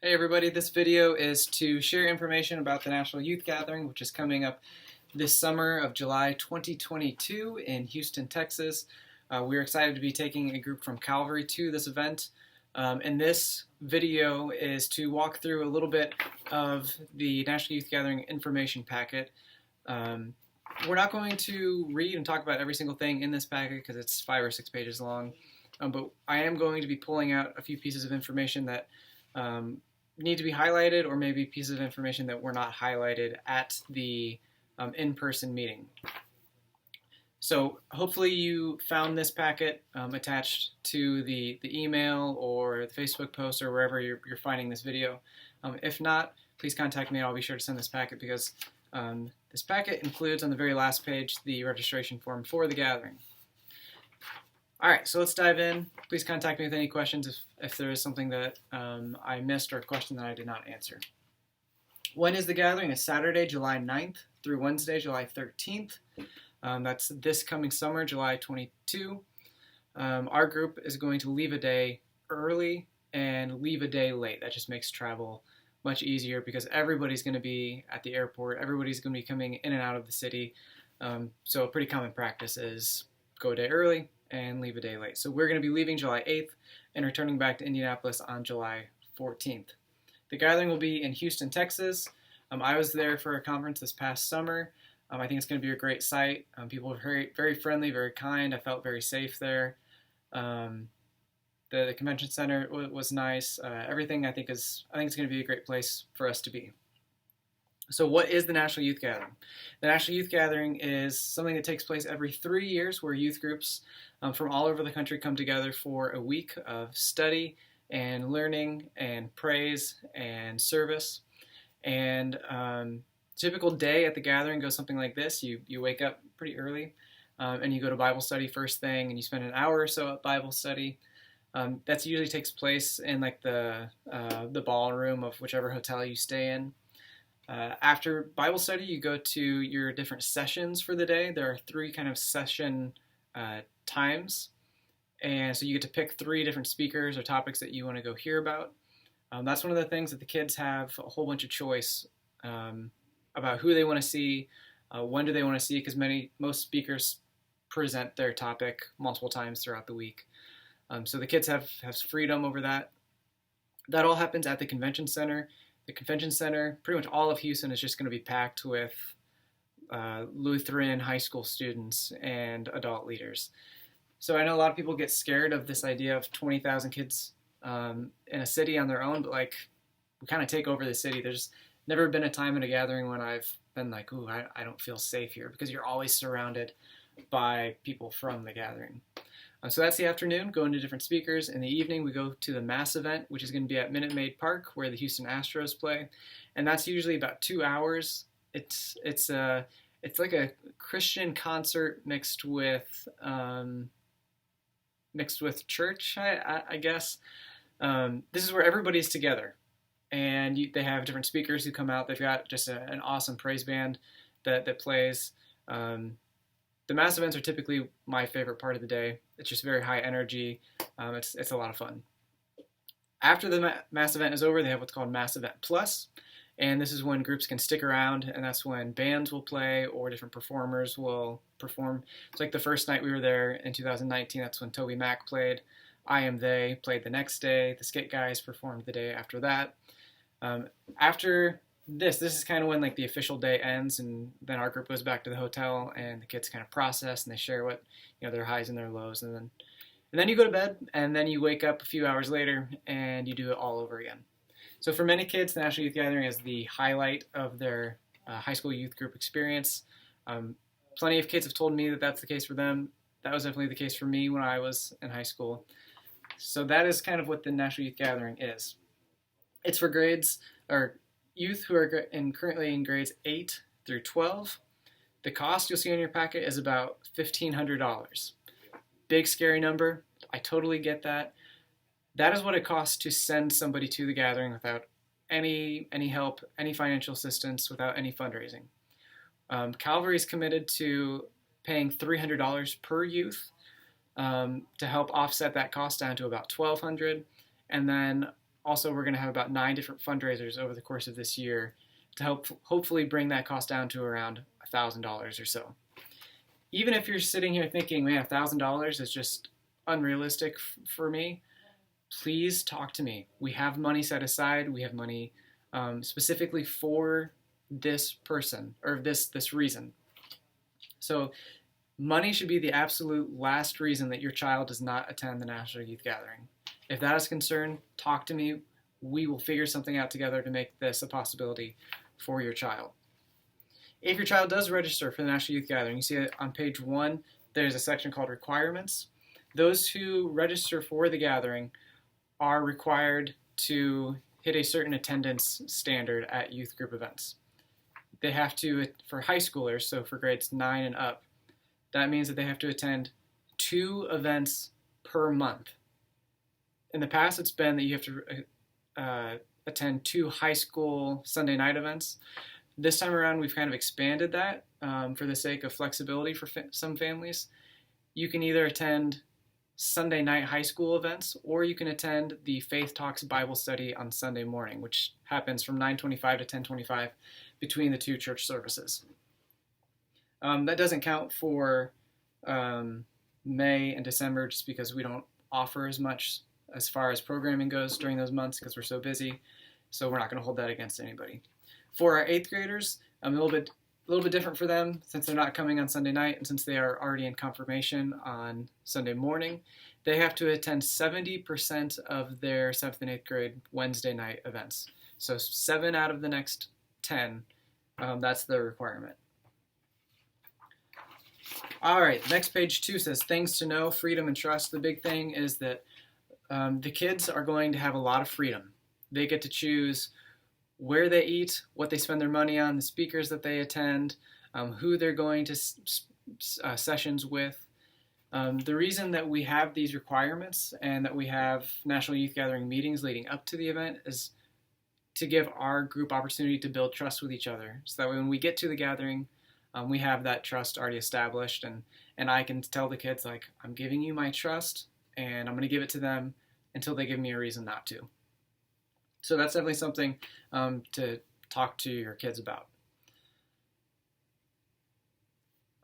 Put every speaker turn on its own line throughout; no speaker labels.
Hey everybody, this video is to share information about the National Youth Gathering, which is coming up this summer of July 2022 in Houston, Texas. We're excited to be taking a group from Calvary to this event. And this video is to walk through a little bit of the National Youth Gathering information packet. We're not going to read and talk about every single thing in this packet because it's 5 or 6 pages long, but I am going to be pulling out a few pieces of information that need to be highlighted, or maybe pieces of information that were not highlighted at the in-person meeting. So hopefully you found this packet attached to the email or the Facebook post or wherever you're finding this video. If not, please contact me. I'll be sure to send this packet because this packet includes on the very last page the registration form for the gathering. All right, so let's dive in. Please contact me with any questions if there is something that I missed or a question that I did not answer. When is the gathering? It's Saturday, July 9th through Wednesday, July 13th. That's this coming summer, July 22. Our group is going to leave a day early and leave a day late. That just makes travel much easier because everybody's going to be at the airport. Everybody's going to be coming in and out of the city. So a pretty common practice is go a day early and leave a day late. So we're going to be leaving July 8th and returning back to Indianapolis on July 14th. The gathering will be in Houston, Texas. I was there for a conference this past summer. I think it's going to be a great site. People are very, very friendly, very kind. I felt very safe there. The convention center was nice. Everything I think it's going to be a great place for us to be. So what is the National Youth Gathering? The National Youth Gathering is something that takes place every 3 years where youth groups from all over the country come together for a week of study and learning and praise and service. And typical day at the gathering goes something like this. You wake up pretty early and you go to Bible study first thing, and you spend an hour or so at Bible study. That usually takes place in like the ballroom of whichever hotel you stay in. After Bible study, you go to your different sessions for the day. There are 3 kind of session times, and so you get to pick 3 different speakers or topics that you want to go hear about. That's one of the things that the kids have a whole bunch of choice about who they want to see, when do they want to see, because most speakers present their topic multiple times throughout the week. So the kids have freedom over that. That all happens at the convention center. The convention center, pretty much all of Houston is just going to be packed with Lutheran high school students and adult leaders. So I know a lot of people get scared of this idea of 20,000 kids in a city on their own, but like we kind of take over the city. There's never been a time in a gathering when I've been like, ooh, I don't feel safe here, because you're always surrounded by people from the gathering. So that's the afternoon, going to different speakers. In the evening, we go to the mass event, which is going to be at Minute Maid Park, where the Houston Astros play, and that's usually about 2 hours. It's like a Christian concert mixed with church, I guess. This is where everybody's together, and they have different speakers who come out. They've got just an awesome praise band that plays. The mass events are typically my favorite part of the day. It's just very high energy. It's a lot of fun. After the mass event is over, they have what's called Mass Event Plus, and this is when groups can stick around, and that's when bands will play or different performers will perform. It's like the first night we were there in 2019. That's when Toby Mac played. I Am They played the next day. The Skit Guys performed the day after that. After this is kind of when like the official day ends, and then our group goes back to the hotel, and the kids kind of process and they share what their highs and their lows, and then you go to bed, and then you wake up a few hours later and you do it all over again. So for many kids, the National Youth Gathering is the highlight of their high school youth group experience. Plenty of kids have told me that that's the case for them. That was definitely the case for me when I was in high school. So that is kind of what the National Youth Gathering is. It's for youth who are currently in grades 8 through 12. The cost you'll see on your packet is about $1,500. Big, scary number. I totally get that. That is what it costs to send somebody to the gathering without any help, any financial assistance, without any fundraising. Calvary is committed to paying $300 per youth to help offset that cost down to about $1,200. And then also we're going to have about 9 different fundraisers over the course of this year to help hopefully bring that cost down to around $1,000 or so. Even if you're sitting here thinking, man, $1,000 is just unrealistic for me, please talk to me. We have money set aside. We have money specifically for this person or this reason. So money should be the absolute last reason that your child does not attend the National Youth Gathering. If that is a concern, talk to me. We will figure something out together to make this a possibility for your child. If your child does register for the National Youth Gathering, you see it on page 1, there's a section called Requirements. Those who register for the gathering are required to hit a certain attendance standard at youth group events. They have to, for high schoolers, so for grades 9 and up, that means that they have to attend 2 events per month. In the past, it's been that you have to attend 2 high school Sunday night events. This time around, we've kind of expanded that for the sake of flexibility for some families. You can either attend Sunday night high school events, or you can attend the Faith Talks Bible study on Sunday morning, which happens from 9:25 to 10:25 between the 2 church services. That doesn't count for May and December just because we don't offer as much as far as programming goes during those months because we're so busy, so we're not going to hold that against anybody. For our 8th graders, a little bit different for them since they're not coming on Sunday night and since they are already in confirmation on Sunday morning. They have to attend 70% of their 7th and 8th grade Wednesday night events. So 7 out of the next 10, that's the requirement. All right, next page 2 says things to know, freedom and trust. The big thing is that the kids are going to have a lot of freedom. They get to choose where they eat, what they spend their money on, the speakers that they attend, who they're going to sessions with. The reason that we have these requirements and that we have National Youth Gathering meetings leading up to the event is to give our group opportunity to build trust with each other. So that when we get to the gathering, we have that trust already established, and I can tell the kids, like, I'm giving you my trust, and I'm going to give it to them until they give me a reason not to. So that's definitely something to talk to your kids about.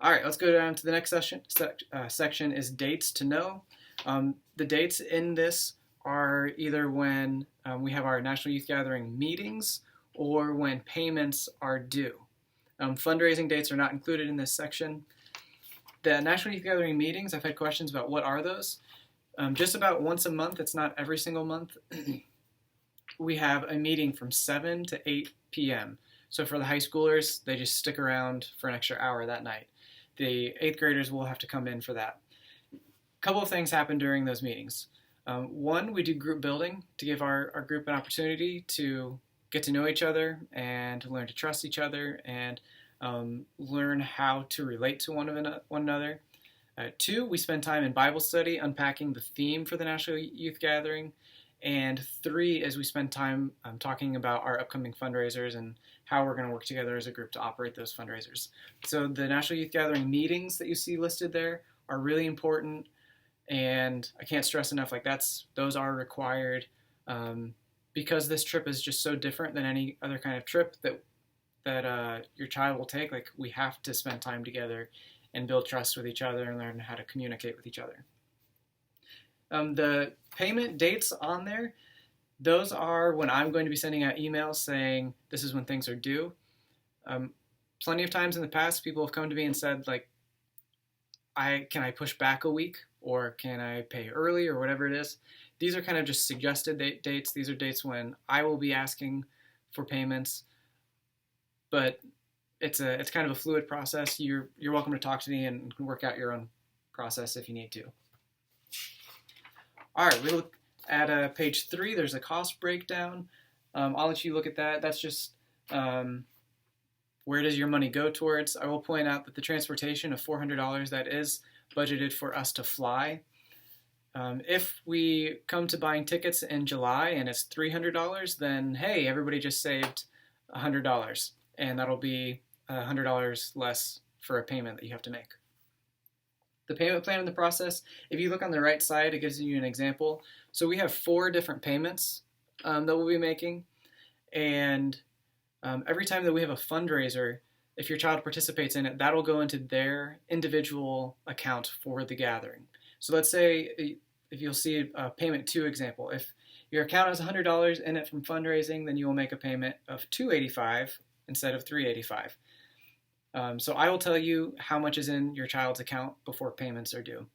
All right, let's go down to the next section is dates to know. The dates in this are either when we have our National Youth Gathering meetings or when payments are due. Fundraising dates are not included in this section. The National Youth Gathering meetings, I've had questions about what are those. Just about once a month, it's not every single month. We have a meeting from 7 to 8 p.m. So for the high schoolers, they just stick around for an extra hour that night. The 8th graders will have to come in for that. A couple of things happen during those meetings. One, we do group building to give our group an opportunity to get to know each other and to learn to trust each other and learn how to relate to one another. 2, we spend time in Bible study unpacking the theme for the National Youth Gathering. And 3 is we spend time talking about our upcoming fundraisers and how we're going to work together as a group to operate those fundraisers. So the National Youth Gathering meetings that you see listed there are really important, and I can't stress enough, like those are required because this trip is just so different than any other kind of trip that your child will take. Like, we have to spend time together and build trust with each other and learn how to communicate with each other. The payment dates on there, those are when I'm going to be sending out emails saying this is when things are due. Plenty of times in the past, people have come to me and said, like, can I push back a week, or can I pay early, or whatever it is. These are kind of just suggested dates. These are dates when I will be asking for payments, but it's kind of a fluid process. You're welcome to talk to me and work out your own process if you need to. All right, we look at page 3. There's a cost breakdown. I'll let you look at that. That's just where does your money go towards. I will point out that the transportation of $400, that is budgeted for us to fly. If we come to buying tickets in July and it's $300, then hey, everybody just saved $100, and that'll be $100 less for a payment that you have to make. The payment plan in the process, if you look on the right side, it gives you an example. So we have 4 different payments that we'll be making. And every time that we have a fundraiser, if your child participates in it, that'll go into their individual account for the gathering. So let's say if you'll see a payment to example, if your account has $100 in it from fundraising, then you will make a payment of $285 instead of $385. So I will tell you how much is in your child's account before payments are due.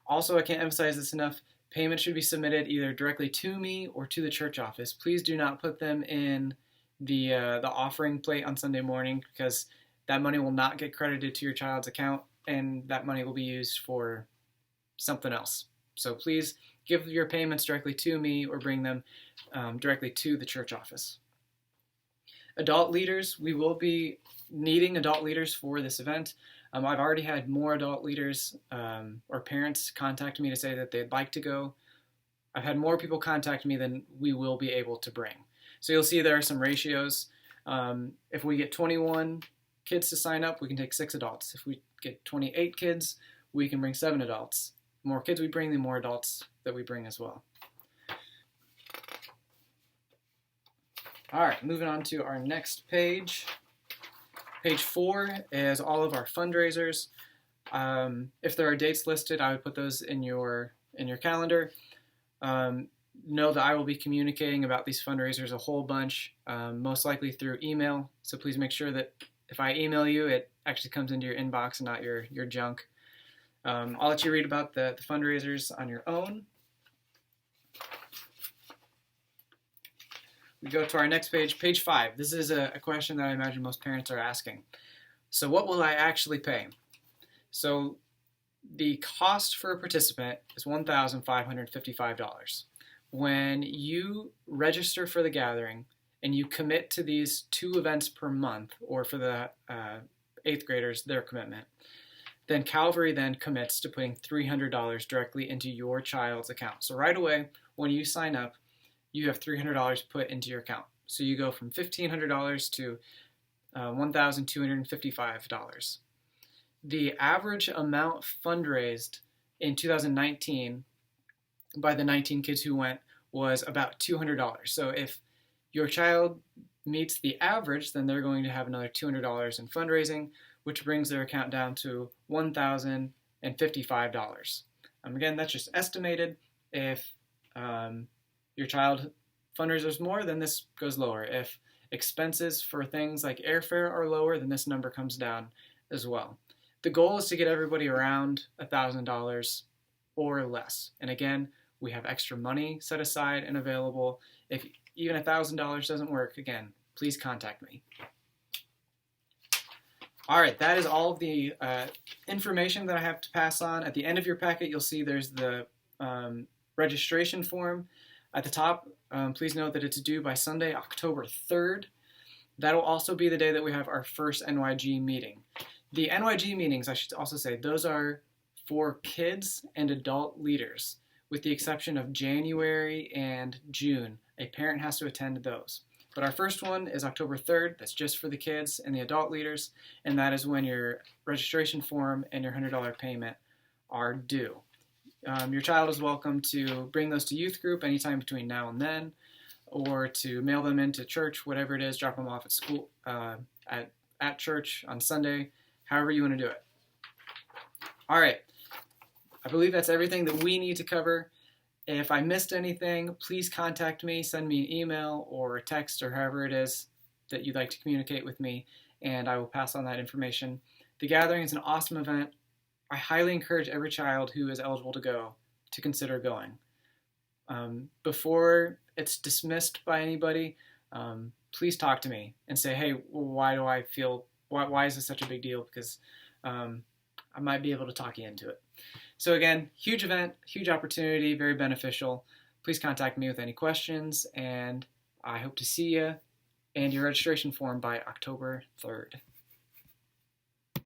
Also, I can't emphasize this enough, payments should be submitted either directly to me or to the church office. Please do not put them in the offering plate on Sunday morning, because that money will not get credited to your child's account, and that money will be used for something else. So please give your payments directly to me or bring them directly to the church office. Adult leaders, we will be needing adult leaders for this event. I've already had more adult leaders or parents contact me to say that they'd like to go. I've had more people contact me than we will be able to bring. So you'll see there are some ratios. If we get 21 kids to sign up, we can take 6 adults. If we get 28 kids, we can bring 7 adults. The more kids we bring, the more adults that we bring as well. All right, moving on to our next page. Page 4 is all of our fundraisers. If there are dates listed, I would put those in your calendar. Know that I will be communicating about these fundraisers a whole bunch, most likely through email. So please make sure that if I email you, it actually comes into your inbox and not your junk. I'll let you read about the fundraisers on your own. We go to our next page, page 5. This is a question that I imagine most parents are asking. So what will I actually pay? So the cost for a participant is $1,555. When you register for the gathering and you commit to these 2 events per month, or for the 8th graders, their commitment, then Calvary then commits to putting $300 directly into your child's account. So right away, when you sign up, you have $300 put into your account. So you go from $1,500 to $1,255. The average amount fundraised in 2019 by the 19 kids who went was about $200. So if your child meets the average, then they're going to have another $200 in fundraising, which brings their account down to $1,055. Again, that's just estimated. If your child fundraisers more, then this goes lower. If expenses for things like airfare are lower, then this number comes down as well. The goal is to get everybody around $1,000 or less. And again, we have extra money set aside and available. If even $1,000 doesn't work, again, please contact me. All right, that is all of the information that I have to pass on. At the end of your packet, you'll see there's the registration form. At the top, please note that it's due by Sunday, October 3rd. That'll also be the day that we have our first NYG meeting. The NYG meetings, I should also say, those are for kids and adult leaders, with the exception of January and June. A parent has to attend those. But our first one is October 3rd. That's just for the kids and the adult leaders, and that is when your registration form and your $100 payment are due. Your child is welcome to bring those to youth group anytime between now and then, or to mail them into church, whatever it is, drop them off at school, at church on Sunday, however you want to do it. All right, I believe that's everything that we need to cover. If I missed anything, please contact me, send me an email or a text or however it is that you'd like to communicate with me, and I will pass on that information. The gathering is an awesome event. I highly encourage every child who is eligible to go to consider going. Before it's dismissed by anybody, please talk to me and say, hey, why is this such a big deal? Because I might be able to talk you into it. So again, huge event, huge opportunity, very beneficial. Please contact me with any questions, and I hope to see you and your registration form by October 3rd.